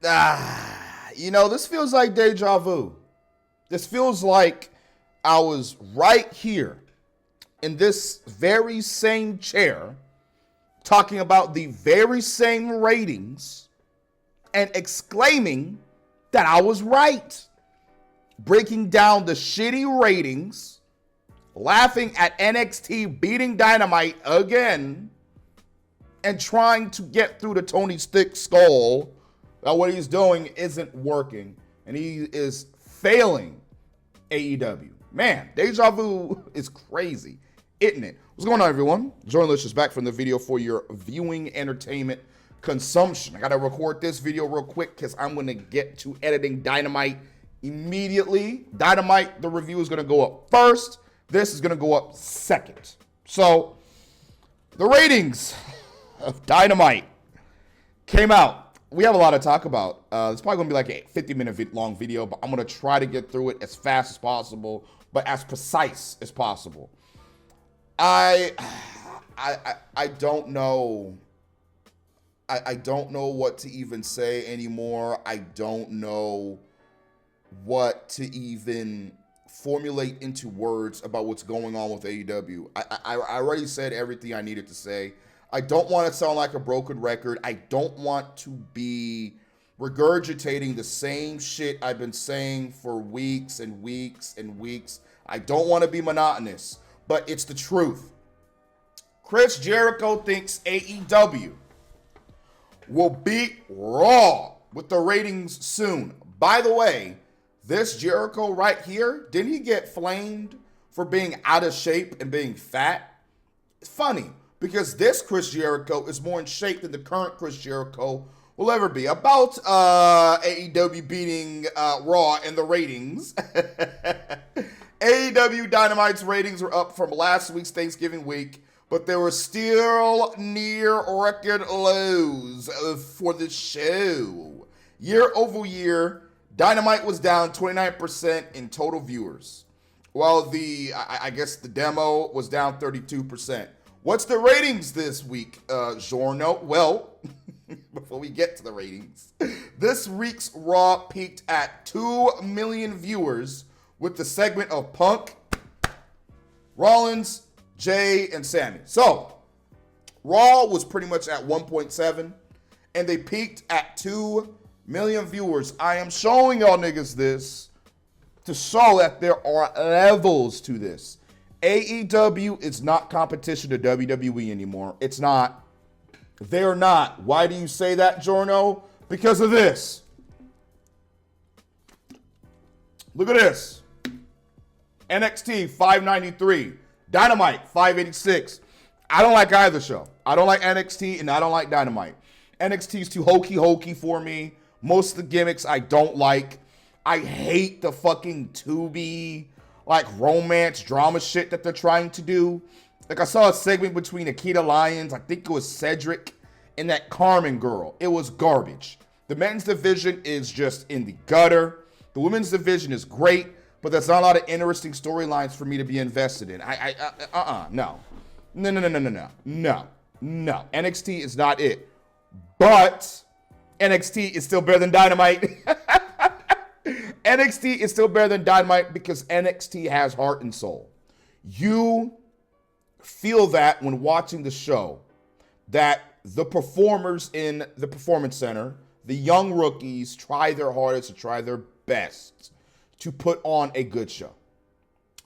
This feels like deja vu. This feels like I was right here in this very same chair talking about the very same ratings and exclaiming that I was right. Breaking down the shitty ratings, laughing at NXT beating Dynamite again, and trying to get through to Tony's thick skull that what he's doing isn't working and he is failing AEW. Man, deja vu is crazy, isn't it? What's going on, everyone? Journalist is back from the video for your viewing entertainment consumption. I gotta record this video real quick because I'm gonna get to editing Dynamite immediately. Dynamite, the review is gonna go up first. This is gonna go up second. So, the ratings of Dynamite came out. We have a lot to talk about. It's probably gonna be like a 50-minute long video, but I'm gonna try to get through it as fast as possible, but as precise as possible. I don't know. I don't know what to even say anymore. I don't know what to even formulate into words about what's going on with AEW. I already said everything I needed to say. I don't want to sound like a broken record. I don't want to be regurgitating the same shit I've been saying for weeks and weeks and weeks. I don't want to be monotonous, but it's the truth. Chris Jericho thinks AEW will beat Raw with the ratings soon. By the way, this Jericho right here, didn't he get flamed for being out of shape and being fat? It's funny, because this Chris Jericho is more in shape than the current Chris Jericho will ever be. About AEW beating Raw in the ratings. AEW Dynamite's ratings were up from last week's Thanksgiving week, but they were still near record lows for the show. Year over year, Dynamite was down 29% in total viewers, while I guess the demo was down 32%. What's the ratings this week, Giorno? Well, before we get to the ratings, this week's Raw peaked at 2 million viewers with the segment of Punk, Rollins, Jay, and Sammy. So, Raw was pretty much at 1.7, and they peaked at 2 million viewers. I am showing y'all niggas this to show that there are levels to this. AEW is not competition to WWE anymore. It's not. They're not. Why do you say that, Giorno? Because of this. Look at this. NXT 593. Dynamite 586. I don't like either show. I don't like NXT and I don't like Dynamite. NXT is too hokey for me. Most of the gimmicks I don't like. I hate the fucking Tubi like romance drama shit that they're trying to do. Like I saw a segment between Akita Lyons, I think it was Cedric, and that Carmen girl. It was garbage. The men's division is just in the gutter. The women's division is great, but there's not a lot of interesting storylines for me to be invested in. No. NXT is not it. But NXT is still better than Dynamite. NXT is still better than Dynamite because NXT has heart and soul. You feel that when watching the show, that the performers in the Performance Center, the young rookies, try their hardest to try their best to put on a good show.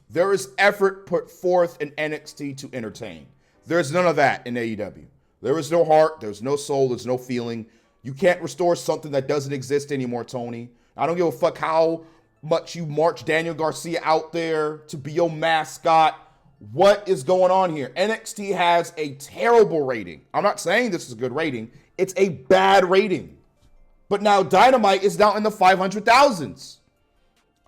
There is effort put forth in NXT to entertain. There's none of that in AEW. There is no heart, there's no soul, there's no feeling. You can't restore something that doesn't exist anymore, Tony. I don't give a fuck how much you march Daniel Garcia out there to be your mascot. What is going on here? NXT has a terrible rating. I'm not saying this is a good rating. It's a bad rating. But now Dynamite is down in the 500,000s.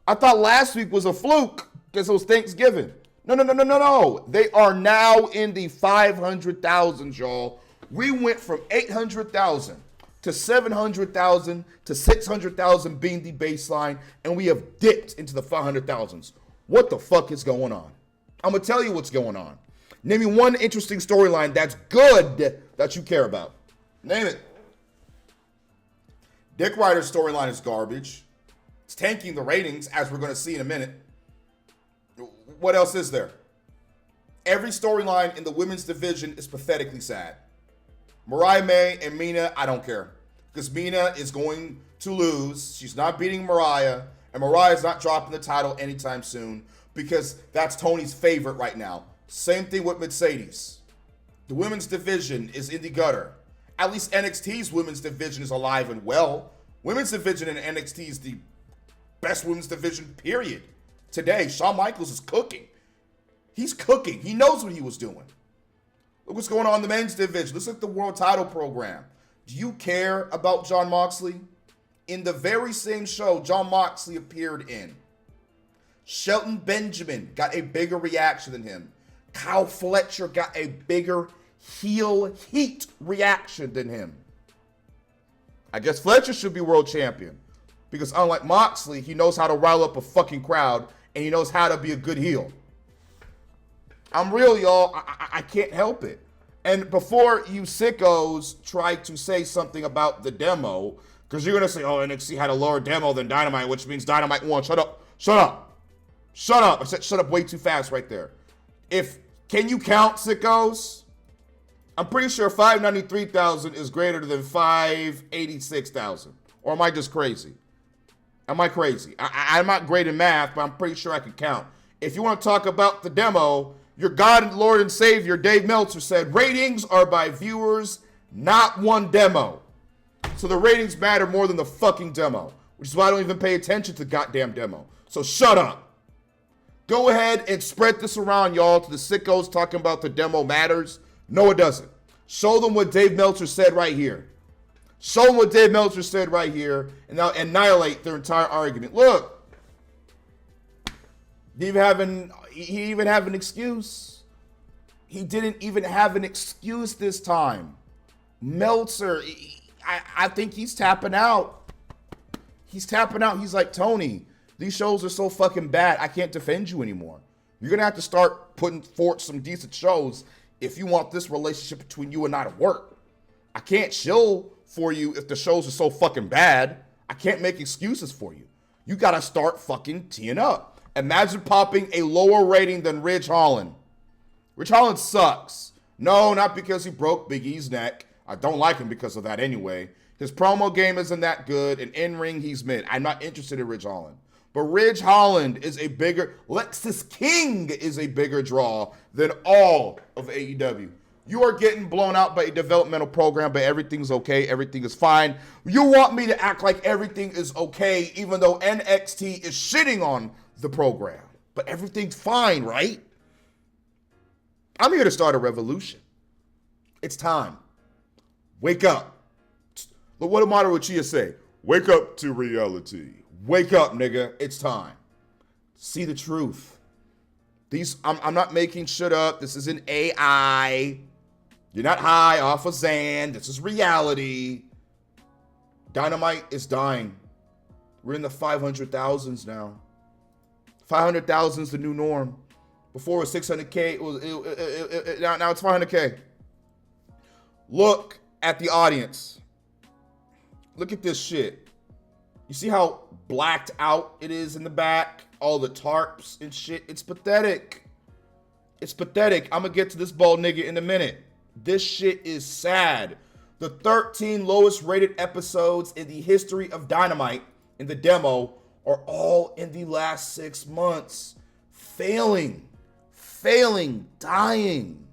I thought last week was a fluke because it was Thanksgiving. No. They are now in the 500,000s, y'all. We went from 800,000 to 700,000 to 600,000 being the baseline, and we have dipped into the 500,000s. What the fuck is going on? I'm going to tell you what's going on. Name me one interesting storyline that's good that you care about. Name it. Dick Ryder's storyline is garbage. It's tanking the ratings, as we're going to see in a minute. What else is there? Every storyline in the women's division is pathetically sad. Mariah May and Mina, I don't care. Because Mina is going to lose. She's not beating Mariah. And Mariah's not dropping the title anytime soon. Because that's Tony's favorite right now. Same thing with Mercedes. The women's division is in the gutter. At least NXT's women's division is alive and well. Women's division in NXT is the best women's division, period. Today, Shawn Michaels is cooking. He's cooking. He knows what he was doing. Look what's going on in the men's division. Let's look at the world title program. Do you care about Jon Moxley? In the very same show Jon Moxley appeared in, Shelton Benjamin got a bigger reaction than him. Kyle Fletcher got a bigger heel heat reaction than him. I guess Fletcher should be world champion. Because unlike Moxley, he knows how to rile up a fucking crowd and he knows how to be a good heel. I'm real, y'all. I can't help it. And before you sickos try to say something about the demo, because you're going to say, oh, NXT had a lower demo than Dynamite, which means Dynamite won. Shut up. Shut up. Shut up. I said shut up way too fast right there. Can you count, sickos? I'm pretty sure 593,000 is greater than 586,000. Or am I just crazy? Am I crazy? I'm not great in math, but I'm pretty sure I can count. If you want to talk about the demo, your God and Lord and Savior, Dave Meltzer, said ratings are by viewers, not one demo. So the ratings matter more than the fucking demo, which is why I don't even pay attention to the goddamn demo. So shut up. Go ahead and spread this around, y'all, to the sickos talking about the demo matters. No, it doesn't. Show them what Dave Meltzer said right here. Show them what Dave Meltzer said right here, and now annihilate their entire argument. Look, he even have an excuse. He didn't even have an excuse this time. Meltzer, I think he's tapping out. He's tapping out. He's like, Tony, these shows are so fucking bad, I can't defend you anymore. You're going to have to start putting forth some decent shows if you want this relationship between you and I to work. I can't chill for you if the shows are so fucking bad. I can't make excuses for you. You got to start fucking teeing up. Imagine popping a lower rating than Ridge Holland. Ridge Holland sucks. No, not because he broke Big E's neck. I don't like him because of that anyway. His promo game isn't that good, and in-ring, he's mid. I'm not interested in Ridge Holland. But Ridge Holland is a bigger, Lexis King is a bigger draw than all of AEW. You are getting blown out by a developmental program, but everything's okay, everything is fine. You want me to act like everything is okay, even though NXT is shitting on the program. But everything's fine, right? I'm here to start a revolution. It's time. Wake up. Look, what did Mario Chia say? Wake up to reality. Wake up, nigga. It's time. See the truth. I'm not making shit up. This isn't AI. You're not high off of Xan. This is reality. Dynamite is dying. We're in the 500,000s now. 500,000 is the new norm. Before it was 600K. Now it's 500K. Look at the audience. Look at this shit. You see how blacked out it is in the back? All the tarps and shit. It's pathetic. It's pathetic. I'm going to get to this bald nigga in a minute. This shit is sad. The 13 lowest rated episodes in the history of Dynamite in the demo are all in the last 6 months. Failing, dying.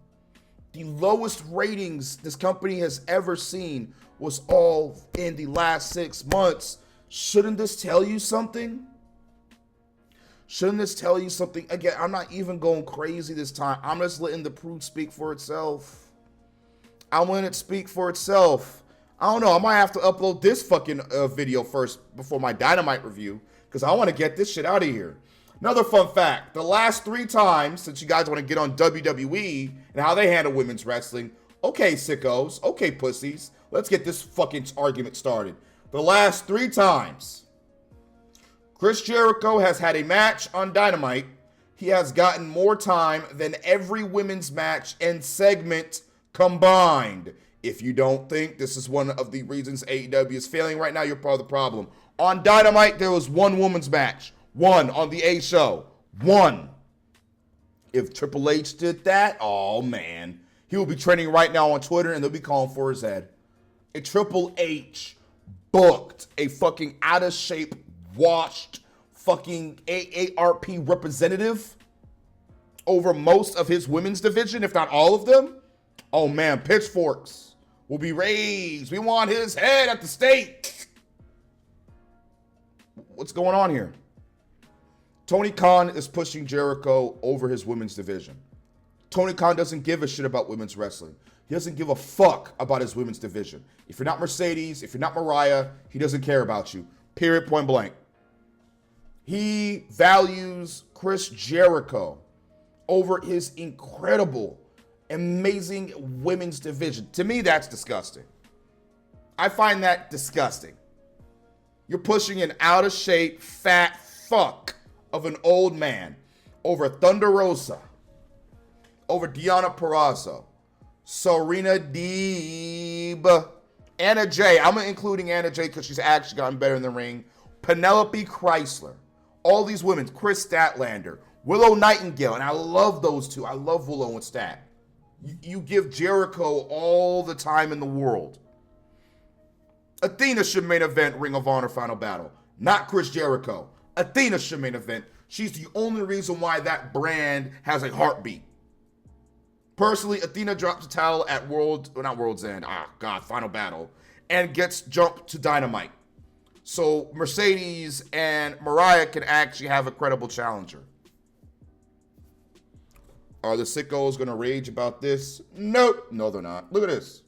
The lowest ratings this company has ever seen was all in the last 6 months. Shouldn't this tell you something? Shouldn't this tell you something? Again, I'm not even going crazy this time. I'm just letting the proof speak for itself. I'm letting it speak for itself. I don't know. I might have to upload this fucking video first before my Dynamite review because I want to get this shit out of here. Another fun fact. The last 3 times, since you guys want to get on WWE and how they handle women's wrestling, okay, sickos, okay, pussies, let's get this fucking argument started. The last 3 times Chris Jericho has had a match on Dynamite, he has gotten more time than every women's match and segment combined If you don't think this is one of the reasons AEW is failing right now, you're part of the problem. On Dynamite, there was one women's match. One on the A show. One. If Triple H did that, oh man. He will be trending right now on Twitter and they'll be calling for his head. If Triple H booked a fucking out of shape, washed fucking AARP representative over most of his women's division, if not all of them, oh man, pitchforks will be raised. We want his head at the stake. What's going on here? Tony Khan is pushing Jericho over his women's division. Tony Khan doesn't give a shit about women's wrestling. He doesn't give a fuck about his women's division. If you're not Mercedes, if you're not Mariah, he doesn't care about you. Period, point blank. He values Chris Jericho over his incredible, amazing women's division. To me, that's disgusting. I find that disgusting. You're pushing an out of shape, fat fuck of an old man over Thunder Rosa, over Deonna Purrazzo, Serena Deeb, Anna Jay. I'm including Anna Jay because she's actually gotten better in the ring. Penelope Chrysler. All these women. Chris Statlander. Willow Nightingale. And I love those two. I love Willow and Stat. You give Jericho all the time in the world. Athena should main event Ring of Honor Final Battle. Not Chris Jericho. Athena should main event. She's the only reason why that brand has a heartbeat. Personally, Athena drops the title at World's End. Final Battle. And gets jumped to Dynamite. So Mercedes and Mariah can actually have a credible challenger. Are the sickos going to rage about this? Nope. No, they're not. Look at this.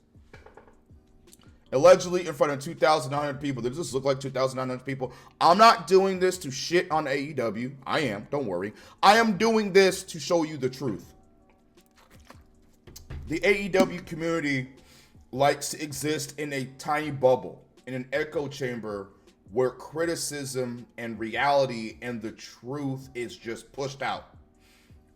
Allegedly in front of 2,900 people. Does this look like 2,900 people? I'm not doing this to shit on AEW. I am. Don't worry. I am doing this to show you the truth. The AEW community likes to exist in a tiny bubble, in an echo chamber where criticism and reality and the truth is just pushed out.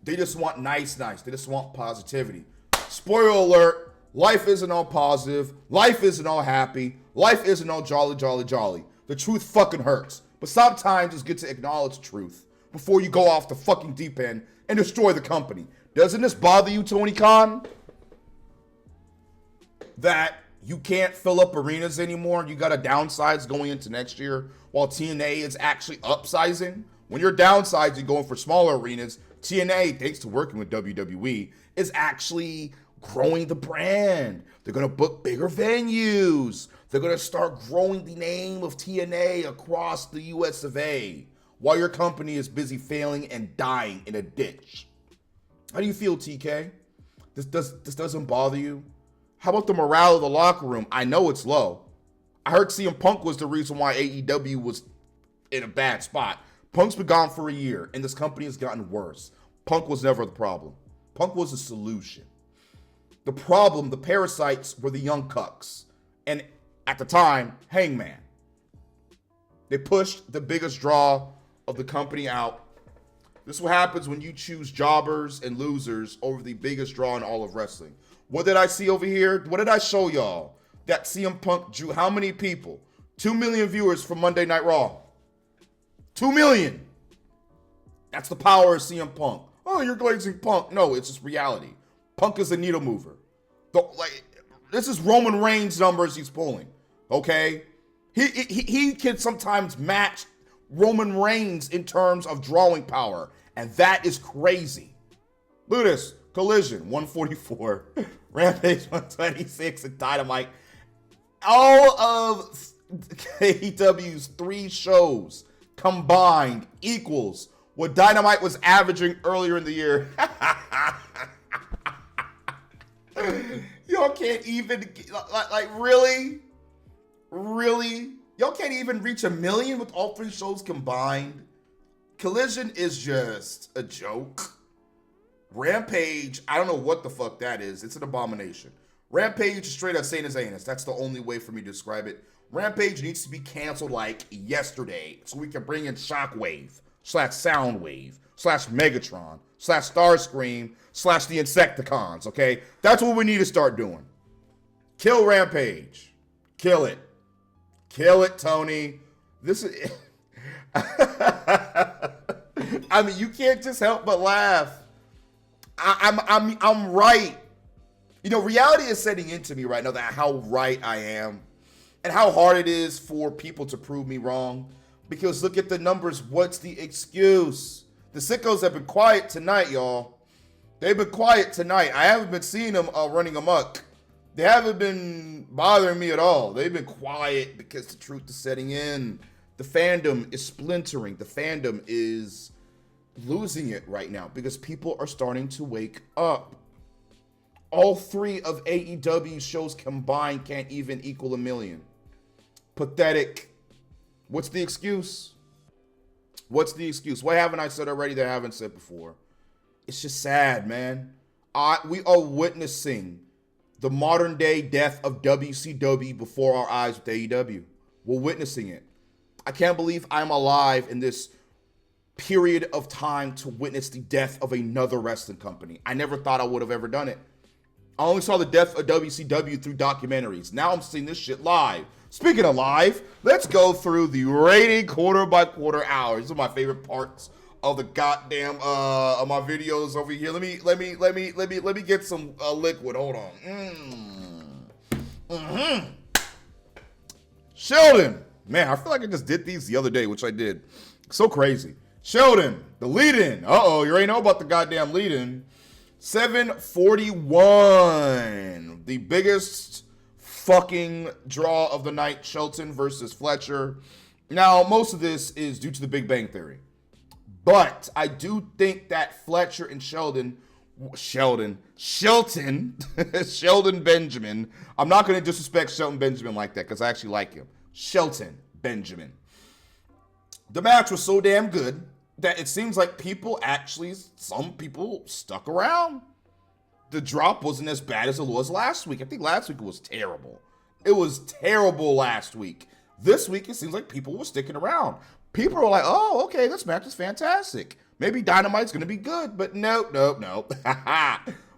They just want nice. They just want positivity. Spoiler alert. Life isn't all positive. Life isn't all happy. Life isn't all jolly. The truth fucking hurts. But sometimes it's good to acknowledge truth before you go off the fucking deep end and destroy the company. Doesn't this bother you, Tony Khan? That you can't fill up arenas anymore? You got to downsize going into next year while TNA is actually upsizing? When you're downsizing going for smaller arenas, TNA, thanks to working with WWE, is actually growing the brand. They're going to book bigger venues. They're going to start growing the name of TNA across the US of A while your company is busy failing and dying in a ditch. How do you feel, TK? This doesn't bother you? How about the morale of the locker room? I know it's low. I heard CM Punk was the reason why AEW was in a bad spot. Punk's been gone for a year, and this company has gotten worse. Punk was never the problem. Punk was a solution. The problem, the parasites, were the young cucks. And at the time, Hangman. They pushed the biggest draw of the company out. This is what happens when you choose jobbers and losers over the biggest draw in all of wrestling. What did I see over here? What did I show y'all? That CM Punk drew how many people? 2 million viewers from Monday Night Raw. 2 million. That's the power of CM Punk. Oh, you're glazing Punk. No, it's just reality. Punk is a needle mover. This is Roman Reigns numbers he's pulling, okay? He can sometimes match Roman Reigns in terms of drawing power, and that is crazy. Look at this. Collision, 144. Rampage, 126, and Dynamite. All of AEW's 3 shows combined equals what Dynamite was averaging earlier in the year. Y'all can't even, really? Really? Y'all can't even reach 1 million with all 3 shows combined? Collision is just a joke. Rampage, I don't know what the fuck that is. It's an abomination. Rampage is straight up Saint as anus. That's the only way for me to describe it. Rampage needs to be canceled like yesterday so we can bring in Shockwave / Soundwave / Megatron / Starscream / the Insecticons, okay? That's what we need to start doing. Kill Rampage. Kill it. Kill it, Tony. This is... I mean, you can't just help but laugh. I'm right. You know, reality is setting into me right now that how right I am and how hard it is for people to prove me wrong. Because look at the numbers. What's the excuse? The sickos have been quiet tonight, y'all. They've been quiet tonight. I haven't been seeing them running amok. They haven't been bothering me at all. They've been quiet because the truth is setting in. The fandom is splintering. The fandom is losing it right now because people are starting to wake up. All 3 of AEW shows combined can't even equal 1 million. Pathetic. What's the excuse? What's the excuse? What haven't I said already that I haven't said before? It's just sad, man. We are witnessing the modern day death of WCW before our eyes with AEW. We're witnessing it. I can't believe I'm alive in this period of time to witness the death of another wrestling company. I never thought I would have ever done it. I only saw the death of WCW through documentaries. Now I'm seeing this shit live. Speaking of live, let's go through the rating quarter by quarter hours. These are my favorite parts of the goddamn of my videos over here. Let me get some liquid. Hold on. Sheldon. Man, I feel like I just did these the other day, which I did. So crazy. Sheldon, the lead-in. Uh-oh, you already know about the goddamn lead-in. 741. The biggest fucking draw of the night. Shelton versus Fletcher. Now, most of this is due to the Big Bang Theory. But I do think that Fletcher and Sheldon Benjamin. I'm not going to disrespect Shelton Benjamin like that because I actually like him. Shelton Benjamin. The match was so damn good that it seems like some people stuck around. The drop wasn't as bad as it was last week. I think last week it was terrible. It was terrible last week. This week it seems like people were sticking around. People are like, oh, okay, this match is fantastic. Maybe Dynamite's going to be good, but nope.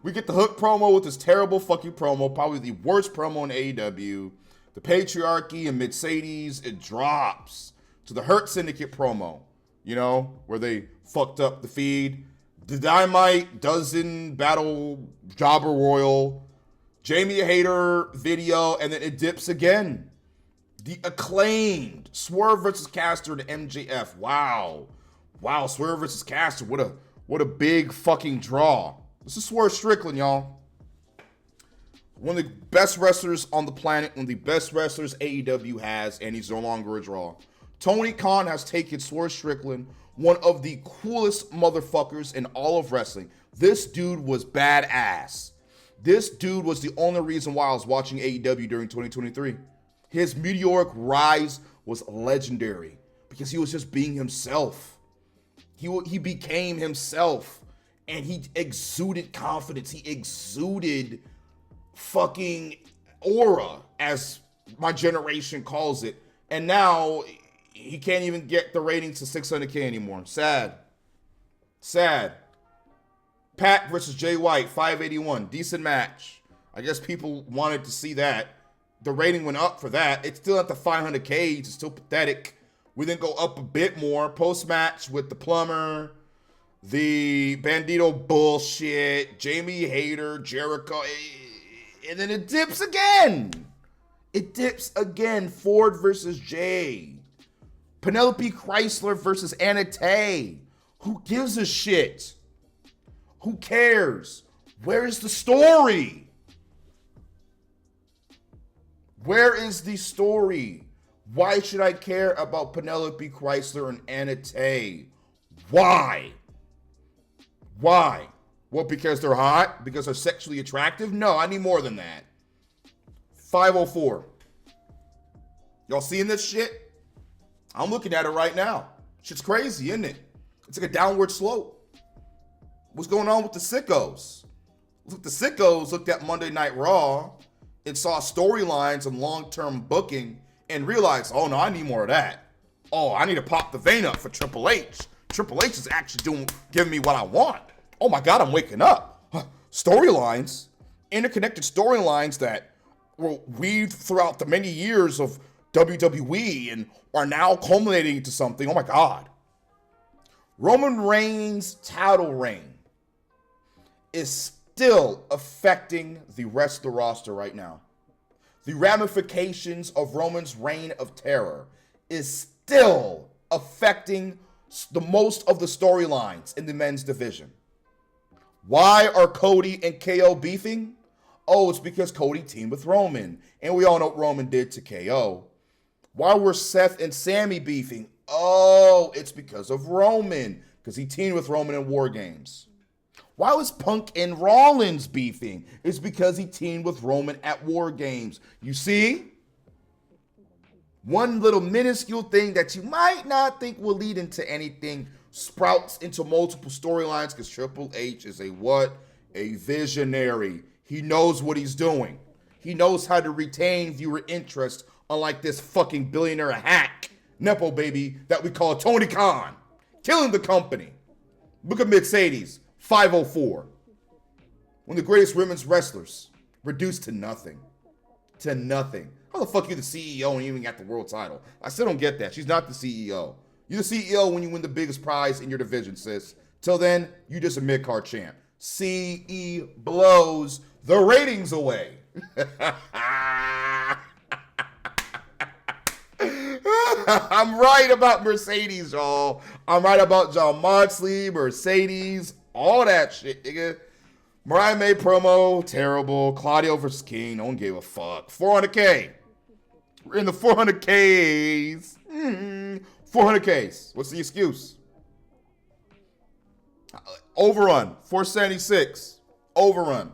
We get the Hook promo with this terrible fucking promo, probably the worst promo in AEW. The Patriarchy and Mercedes, it drops to the Hurt Syndicate promo, you know, where they fucked up the feed. The Dynamite Dozen Battle Jobber Royal, Jamie Hayter video, and then it dips again. The acclaimed Swerve versus Caster to MJF. Wow, Swerve versus Caster. What a big fucking draw. This is Swerve Strickland, y'all. One of the best wrestlers on the planet, one of the best wrestlers AEW has, and he's no longer a draw. Tony Khan has taken Swerve Strickland, one of the coolest motherfuckers in all of wrestling. This dude was badass. This dude was the only reason why I was watching AEW during 2023. His meteoric rise was legendary because he was just being himself. He became himself, and he exuded confidence. He exuded fucking aura, as my generation calls it. And now he can't even get the ratings to 600K anymore. Sad. Pat versus Jay White, 581. Decent match. I guess people wanted to see that. The rating went up for that. It's still at the 500K. It's still pathetic. We then go up a bit more. Post-match with the Plumber, the Bandito bullshit, Jamie Hayter, Jericho. And then it dips again. Ford versus Jay. Penelope Chrysler versus Anna Tay. Who gives a shit? Who cares? Where is the story? Where is the story? Why should I care about Penelope Chrysler and Anna Tay? Why? What, because they're hot? Because they're sexually attractive? No, I need more than that. 504. Y'all seeing this shit? I'm looking at it right now. Shit's crazy, isn't it? It's like a downward slope. What's going on with the sickos? Look, the sickos looked at Monday Night Raw and saw storylines and long-term booking and realized, oh no, I need more of that. Oh, I need to pop the vein up for Triple H. Triple H is actually giving me what I want. Oh my God, I'm waking up. Storylines, interconnected storylines that were weaved throughout the many years of WWE and are now culminating into something. Oh my God. Roman Reigns' title reign is still affecting the rest of the roster right now. The ramifications of Roman's reign of terror is still affecting the most of the storylines in the men's division. Why are Cody and KO beefing? Oh, it's because Cody teamed with Roman, and we all know what Roman did to KO. Why were Seth and Sammy beefing? Oh, it's because of Roman, because he teamed with Roman in War Games. Why was Punk and Rollins beefing? It's because he teamed with Roman at War Games. You see? One little minuscule thing that you might not think will lead into anything sprouts into multiple storylines because Triple H is a what? A visionary. He knows what he's doing. He knows how to retain viewer interest, unlike this fucking billionaire hack, Nepo baby, that we call Tony Khan. Killing the company. Look at Mercedes, 504. One of the greatest women's wrestlers, reduced to nothing. To nothing. How the fuck you the CEO and you even got the world title? I still don't get that. She's not the CEO. You're the CEO when you win the biggest prize in your division, sis. Till then, you just a mid-card champ. CE blows the ratings away. I'm right about Mercedes, y'all. I'm right about John Moxley, Mercedes, all that shit, nigga. Mariah May promo, terrible. Claudio versus King, no one gave a fuck. 400K. We're in the 400Ks. 400Ks. What's the excuse? Overrun. 476. Overrun.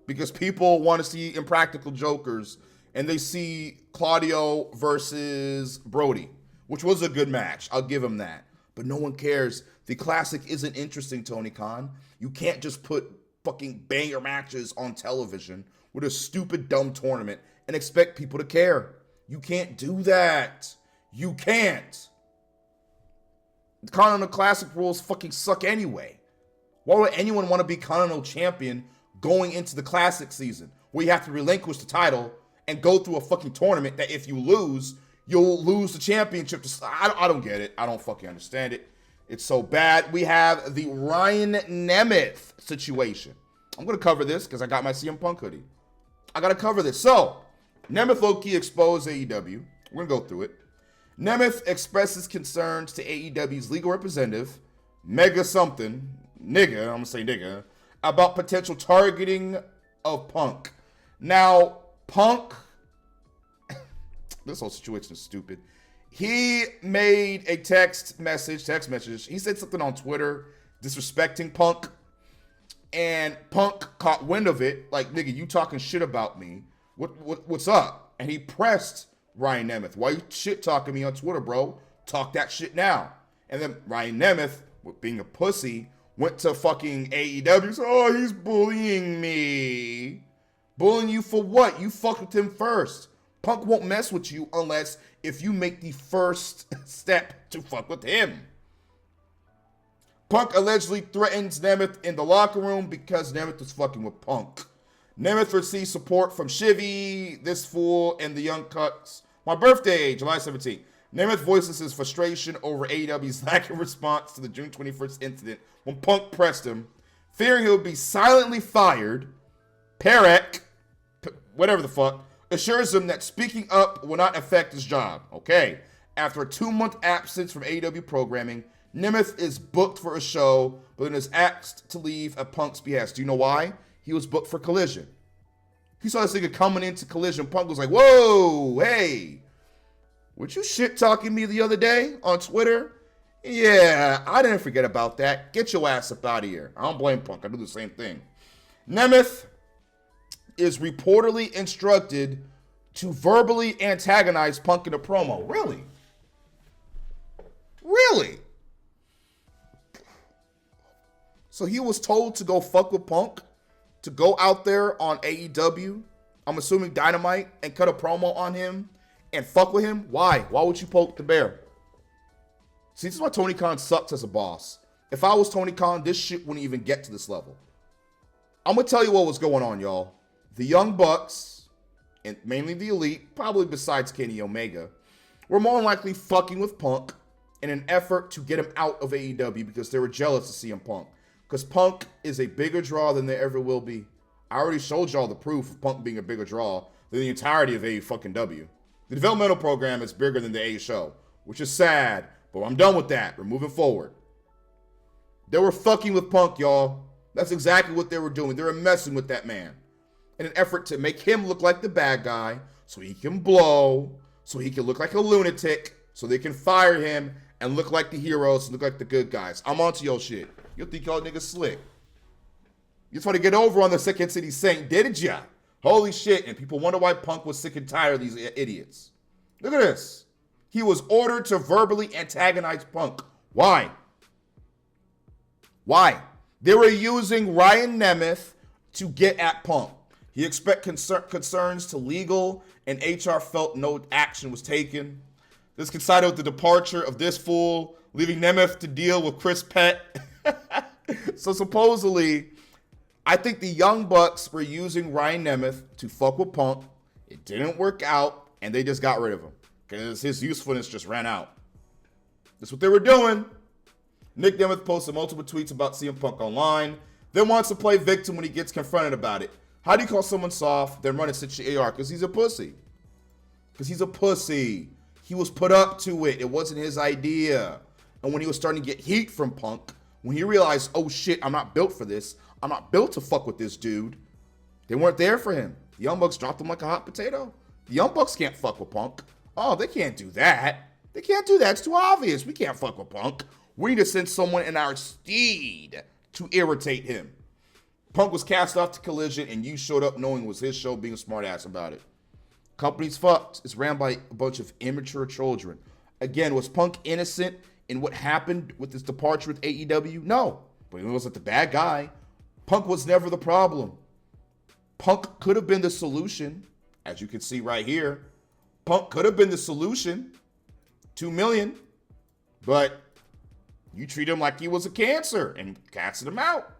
Because people want to see Impractical Jokers and they see Claudio versus Brody, which was a good match. I'll give him that. But no one cares. The classic isn't interesting, Tony Khan. You can't just put fucking banger matches on television with a stupid, dumb tournament and expect people to care. You can't do that. You can't. The Continental Classic rules fucking suck anyway. Why would anyone want to be Continental Champion going into the Classic season where you have to relinquish the title and go through a fucking tournament that if you lose, you'll lose the championship? I don't get it. I don't fucking understand it. It's so bad. We have the Ryan Nemeth situation. I'm going to cover this because I got my CM Punk hoodie. I got to cover this. So, Nemeth low-key exposed AEW. We're going to go through it. Nemeth expresses concerns to AEW's legal representative, Mega something, nigga, I'm going to say nigga, about potential targeting of Punk. Now, Punk, this whole situation is stupid. He made a text message. He said something on Twitter disrespecting Punk. And Punk caught wind of it. Like, nigga, you talking shit about me. What's up? And he pressed Ryan Nemeth. Why you shit talking me on Twitter, bro? Talk that shit now. And then Ryan Nemeth, with being a pussy, went to fucking AEW. So, oh, he's bullying me. Bullying you for what? You fucked with him first. Punk won't mess with you unless if you make the first step to fuck with him. Punk allegedly threatens Nemeth in the locker room because Nemeth was fucking with Punk. Nemeth received support from Shivy, This Fool, and the Young Cucks. My birthday, July 17th. Nemeth voices his frustration over AEW's lack of response to the June 21st incident when Punk pressed him. Fearing he'll be silently fired, Perek, whatever the fuck, assures him that speaking up will not affect his job. Okay. After a 2-month absence from AEW programming, Nemeth is booked for a show, but then is asked to leave at Punk's behest. Do you know why? He was booked for Collision. He saw this nigga coming into Collision. Punk was like, whoa, hey, would you shit-talking me the other day on Twitter? Yeah, I didn't forget about that. Get your ass up out of here. I don't blame Punk. I do the same thing. Nemeth is reportedly instructed to verbally antagonize Punk in a promo. Really? Really? So he was told to go fuck with Punk, to go out there on AEW, I'm assuming Dynamite, and cut a promo on him and fuck with him? Why? Why would you poke the bear? See, this is why Tony Khan sucks as a boss. If I was Tony Khan, this shit wouldn't even get to this level. I'm going to tell you what was going on, y'all. The Young Bucks and mainly the Elite, probably besides Kenny Omega, were more than likely fucking with Punk in an effort to get him out of AEW because they were jealous to see him Punk. Because Punk is a bigger draw than there ever will be. I already showed y'all the proof of Punk being a bigger draw than the entirety of AEW. The developmental program is bigger than the A show, which is sad, but I'm done with that. We're moving forward. They were fucking with Punk, y'all. That's exactly what they were doing. They were messing with that man in an effort to make him look like the bad guy so he can blow, so he can look like a lunatic, so they can fire him and look like the heroes and look like the good guys. I'm onto your shit. You think y'all niggas slick. You just want to get over on the Second City Saint, didn't ya? Holy shit. And people wonder why Punk was sick and tired of these idiots. Look at this. He was ordered to verbally antagonize Punk. Why? Why? They were using Ryan Nemeth to get at Punk. He expected concerns to legal and HR felt no action was taken. This coincided with the departure of this fool, leaving Nemeth to deal with Chris Pett. So supposedly, I think the Young Bucks were using Ryan Nemeth to fuck with Punk. It didn't work out, and they just got rid of him because his usefulness just ran out. That's what they were doing. Nick Nemeth posted multiple tweets about CM Punk online, then wants to play victim when he gets confronted about it. How do you call someone soft, then run a Stitch AR? Because he's a pussy. Because he's a pussy. He was put up to it. It wasn't his idea. And when he was starting to get heat from Punk, when he realized, oh shit, I'm not built for this. I'm not built to fuck with this dude. They weren't there for him. The Young Bucks dropped him like a hot potato. The Young Bucks can't fuck with Punk. Oh, they can't do that. They can't do that. It's too obvious. We can't fuck with Punk. We need to send someone in our steed to irritate him. Punk was cast off to Collision, and you showed up knowing it was his show, being a smart ass about it. Company's fucked. It's ran by a bunch of immature children. Again, was Punk innocent in what happened with his departure with AEW? No. But he wasn't the bad guy. Punk was never the problem. Punk could have been the solution, as you can see right here. Punk could have been the solution. 2 million. But you treat him like he was a cancer and casted him out.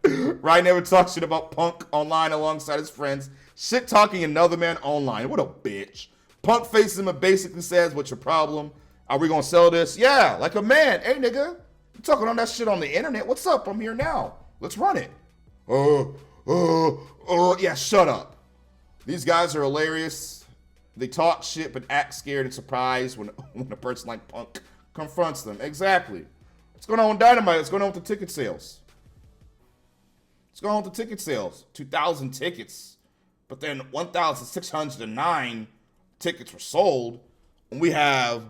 Ryan never talks shit about Punk online alongside his friends. Shit talking another man online. What a bitch. Punk faces him and basically says, what's your problem? Are we going to sell this? Yeah, like a man. Hey, nigga, you talking on that shit on the internet? What's up? I'm here now. Let's run it. Yeah, shut up. These guys are hilarious. They talk shit but act scared and surprised when a person like Punk confronts them. Exactly. What's going on with Dynamite? What's going on with the ticket sales? What's going on with the ticket sales? 2,000 tickets. But then 1,609 tickets were sold. And we have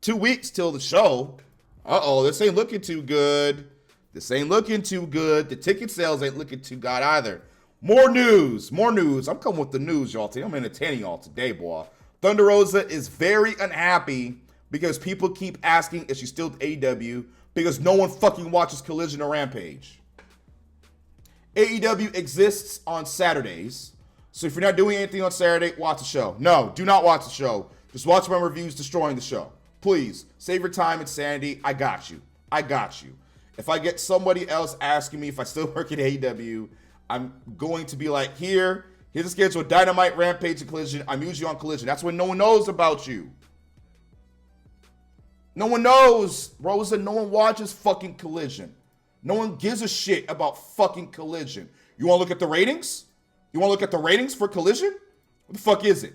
2 weeks till the show. Uh-oh, this ain't looking too good. This ain't looking too good. The ticket sales ain't looking too good either. More news. I'm coming with the news, y'all. Today I'm entertaining y'all today, boy. Thunder Rosa is very unhappy because people keep asking if she's still with AEW because no one fucking watches Collision or Rampage. AEW exists on Saturdays. So if you're not doing anything on Saturday, watch the show. No, do not watch the show. Just watch my reviews destroying the show. Please, save your time and sanity. I got you. If I get somebody else asking me if I still work at AEW, I'm going to be like, here's a schedule, Dynamite, Rampage, and Collision. I'm usually on Collision. That's when no one knows about you. No one knows, Rosa. No one watches fucking Collision. No one gives a shit about fucking Collision. You want to look at the ratings? You want to look at the ratings for Collision? What the fuck is it?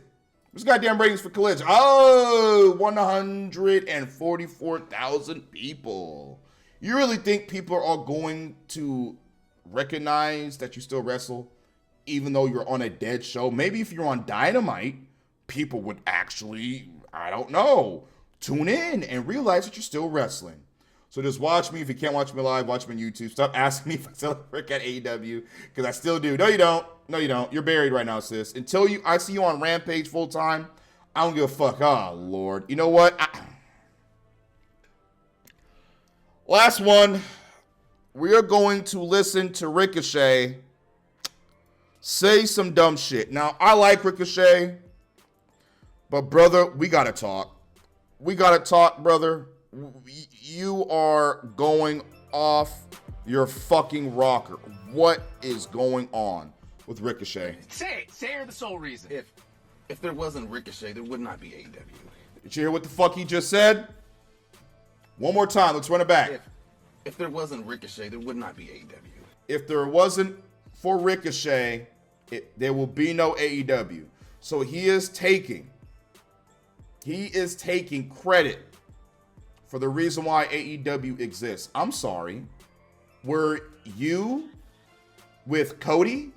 What's goddamn ratings for Collision? Oh, 144,000 people. You really think people are going to recognize that you still wrestle even though you're on a dead show? Maybe if you're on Dynamite, people would actually, I don't know, tune in and realize that you're still wrestling. So just watch me. If you can't watch me live, watch me on YouTube. Stop asking me if I still work at AEW, because I still do. No, you don't. You're buried right now, sis. Until I see you on Rampage full time, I don't give a fuck. Oh, Lord. You know what? Last one. We are going to listen to Ricochet say some dumb shit. Now, I like Ricochet, but brother, we got to talk. Brother. You are going off your fucking rocker. What is going on? with Ricochet. Say the sole reason. If there wasn't Ricochet, there would not be AEW. Did you hear what the fuck he just said? One more time, let's run it back. If there wasn't Ricochet, there would not be AEW. If there wasn't for Ricochet, there will be no AEW. So he is taking credit for the reason why AEW exists. I'm sorry. Were you with Cody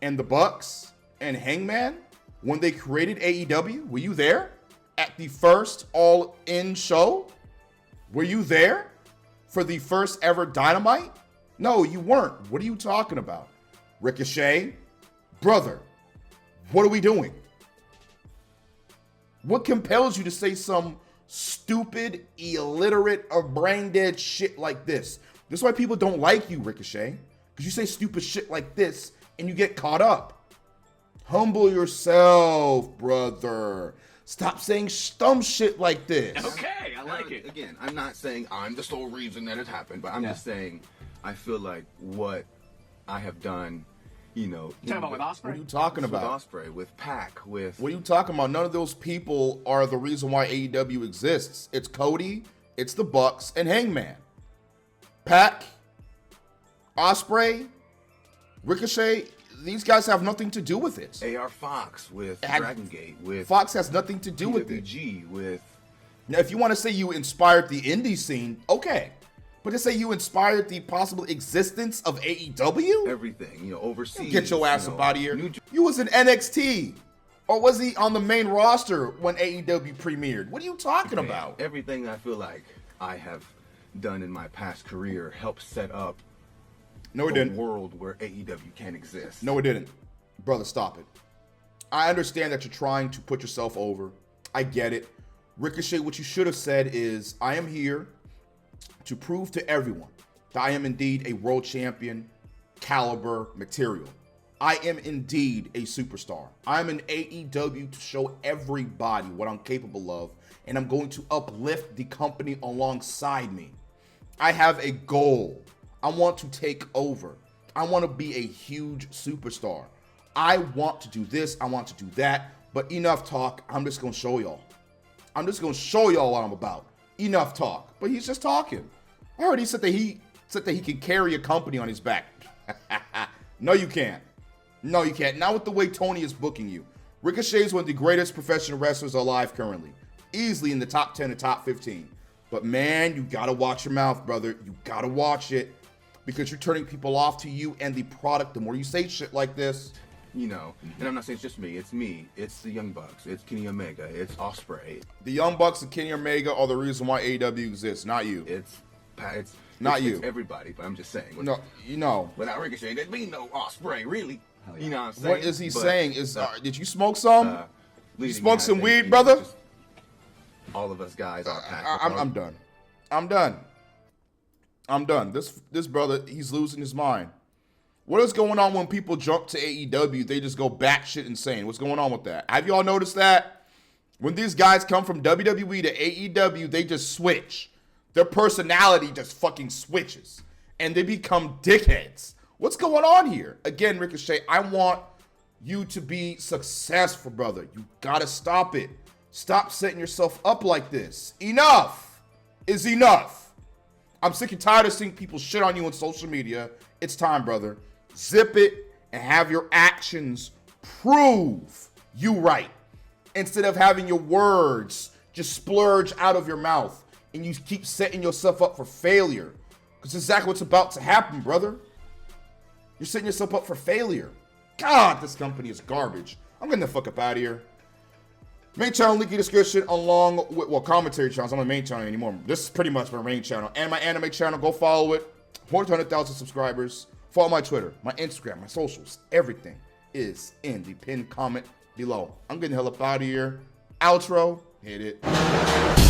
and the Bucks and Hangman when they created AEW? Were you there at the first All-In show? Were you there for the first ever Dynamite? No, you weren't. What are you talking about? Ricochet, brother, what are we doing? What compels you to say some stupid, illiterate, or brain-dead shit like this? This is why people don't like you, Ricochet. Because you say stupid shit like this and you get caught up. Humble yourself, brother. Stop saying dumb shit like this. Okay, I like it. Again, I'm not saying I'm the sole reason that it happened, but I'm just saying I feel like what I have done, you know. Talking about with Ospreay? What are you talking about? With Ospreay, with Pac, with... What are you talking about? None of those people are the reason why AEW exists. It's Cody, it's the Bucks, and Hangman. Pac, Ospreay, Ricochet, these guys have nothing to do with it. AR Fox, with Dragon Gate, with... Fox has nothing to do with it. PWG, with... Now, if you want to say you inspired the indie scene, okay. But to say you inspired the possible existence of AEW? Everything, you know, overseas. Get your ass up out of here. You was in NXT. Or was he on the main roster when AEW premiered? What are you talking about? Everything I feel like I have done in my past career helped set up a world where AEW can exist. No, it didn't. Brother, stop it. I understand that you're trying to put yourself over. I get it. Ricochet, what you should have said is, I am here to prove to everyone that I am indeed a world champion caliber material. I am indeed a superstar. I'm in AEW to show everybody what I'm capable of, and I'm going to uplift the company alongside me. I have a goal. I want to take over. I want to be a huge superstar. I want to do this. I want to do that. But enough talk. I'm just going to show y'all. I'm just going to show y'all what I'm about. Enough talk. But he's just talking. I heard he said that he can carry a company on his back. No, you can't. No, you can't. Not with the way Tony is booking you. Ricochet is one of the greatest professional wrestlers alive currently. Easily in the top 10 and top 15. But man, you got to watch your mouth, brother. You got to watch it. Because you're turning people off to you and the product. The more you say shit like this. You know, and I'm not saying it's just me. It's me. It's the Young Bucks. It's Kenny Omega. It's Ospreay. The Young Bucks and Kenny Omega are the reason why AEW exists, not you. It's you. Everybody, but I'm just saying. No, you know. Without Ricochet, there'd be no Ospreay, really. Yeah. You know what I'm saying? What is he saying? Did you smoke some? You smoke some weed, brother? All of us guys are I'm done. I'm done. This brother, he's losing his mind. What is going on when people jump to AEW? They just go batshit insane. What's going on with that? Have you all noticed that? When these guys come from WWE to AEW, they just switch. Their personality just fucking switches. And they become dickheads. What's going on here? Again, Ricochet, I want you to be successful, brother. You gotta stop it. Stop setting yourself up like this. Enough is enough. I'm sick and tired of seeing people shit on you on social media. It's time, brother. Zip it and have your actions prove you right. Instead of having your words just splurge out of your mouth and you keep setting yourself up for failure. Because exactly what's about to happen, brother. You're setting yourself up for failure. God, this company is garbage. I'm getting the fuck up out of here. Main channel, link in the description, along with, well, commentary channels. I'm on my main channel anymore. This is pretty much my main channel. And my anime channel, go follow it. 100,000 subscribers. Follow my Twitter, my Instagram, my socials. Everything is in the pinned comment below. I'm getting the hell up out of here. Outro, hit it.